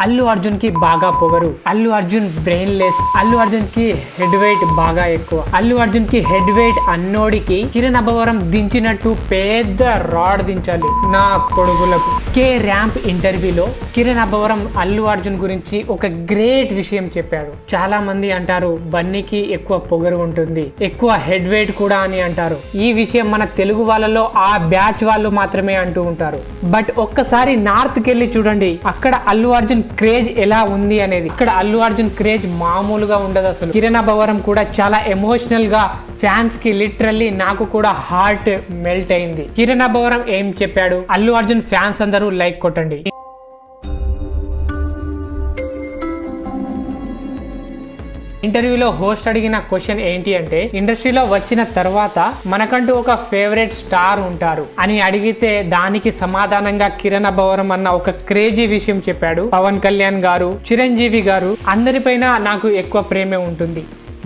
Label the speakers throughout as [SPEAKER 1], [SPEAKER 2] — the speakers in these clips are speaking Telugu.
[SPEAKER 1] అల్లు అర్జున్ కి బాగా పొగరు, అల్లు అర్జున్ బ్రెయిన్ లెస్, అల్లు అర్జున్ కి హెడ్ వెయిట్ బాగా ఎక్కువ, అల్లు అర్జున్ కి హెడ్ వెయిట్ అన్నోడికి కిరణ్ అబ్బవరం దించినట్టు పెద్ద రాడ్ దించాలి నా కొడుకులకు. కే ర్యాంప్ ఇంటర్వ్యూలో కిరణ్ అబ్బవరం అల్లు అర్జున్ గురించి ఒక గ్రేట్ విషయం చెప్పాడు. చాలా మంది అంటారు బన్నీకి ఎక్కువ పొగరు ఉంటుంది, ఎక్కువ హెడ్ వెయిట్ కూడా అని అంటారు. ఈ విషయం మన తెలుగు వాళ్ళలో ఆ బ్యాచ్ వాళ్ళు మాత్రమే అంటూ ఉంటారు. బట్ ఒక్కసారి నార్త్ కి వెళ్ళి చూడండి, అక్కడ అల్లు అర్జున్ క్రేజ్ ఎలా ఉంది అనేది. ఇక్కడ అల్లు అర్జున్ క్రేజ్ మామూలుగా ఉండదు అసలు. కిరణ్ అబ్బవరం కూడా చాలా ఎమోషనల్ గా ఫ్యాన్స్ కి లిటరల్లీ నాకు కూడా హార్ట్ మెల్ట్ అయింది. కిరణ్ అబ్బవరం ఏం చెప్పాడు, అల్లు అర్జున్ ఫ్యాన్స్ అందరూ లైక్ కొట్టండి. ఇంటర్వ్యూలో హోస్ట్ అడిగిన క్వశ్చన్ ఏంటి అంటే, ఇండస్ట్రీలో వచ్చిన తర్వాత మనకంటూ ఒక ఫేవరెట్ స్టార్ ఉంటారు అని అడిగితే దానికి సమాధానంగా కిరణ్ అబ్బవరం అన్న ఒక క్రేజీ విషయం చెప్పాడు. పవన్ కళ్యాణ్ గారు, చిరంజీవి గారు అందరిపైన నాకు ఎక్కువ ప్రేమే ఉంటుంది,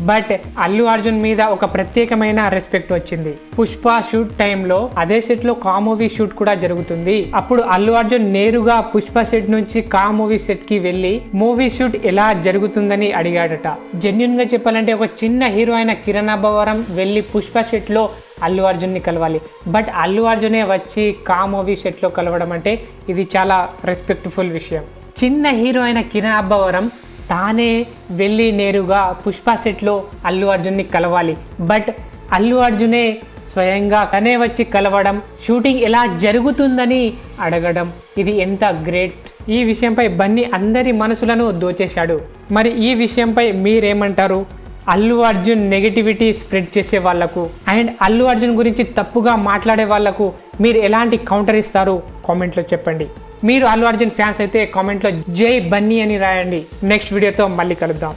[SPEAKER 1] బట్ అల్లు అర్జున్ మీద ఒక ప్రత్యేకమైన రెస్పెక్ట్ వచ్చింది. పుష్ప షూట్ టైంలో అదే సెట్ లో కా మూవీ షూట్ కూడా జరుగుతుంది. అప్పుడు అల్లు అర్జున్ నేరుగా పుష్ప సెట్ నుంచి కా మూవీ సెట్ కి వెళ్లి మూవీ షూట్ ఎలా జరుగుతుందని అడిగాడట. జెన్యున్ గా చెప్పాలంటే ఒక చిన్న హీరో అయిన కిరణ్ అబ్బవరం వెళ్లి పుష్ప సెట్ లో అల్లు అర్జున్ ని కలవాలి, బట్ అల్లు అర్జునే వచ్చి కా మూవీ సెట్ లో కలవడం అంటే ఇది చాలా రెస్పెక్ట్ఫుల్ విషయం. చిన్న హీరో అయిన కిరణ్ అబ్బవరం తానే వెళ్ళి నేరుగా పుష్ప సెట్లో అల్లు అర్జున్ని కలవాలి, బట్ అల్లు అర్జునే స్వయంగా తనే వచ్చి కలవడం, షూటింగ్ ఎలా జరుగుతుందని అడగడం, ఇది ఎంత గ్రేట్. ఈ విషయంపై బన్నీ అందరి మనసులను దోచేశాడు. మరి ఈ విషయంపై మీరేమంటారు? అల్లు అర్జున్ నెగటివిటీ స్ప్రెడ్ చేసే వాళ్లకు అండ్ అల్లు అర్జున్ గురించి తప్పుగా మాట్లాడే వాళ్లకు మీరు ఎలాంటి కౌంటర్ ఇస్తారు కామెంట్లో చెప్పండి. మీరు అల్లు అర్జున్ ఫ్యాన్స్ అయితే కామెంట్లో జై బన్నీ అని రాయండి. నెక్స్ట్ వీడియోతో మళ్ళీ కలుద్దాం.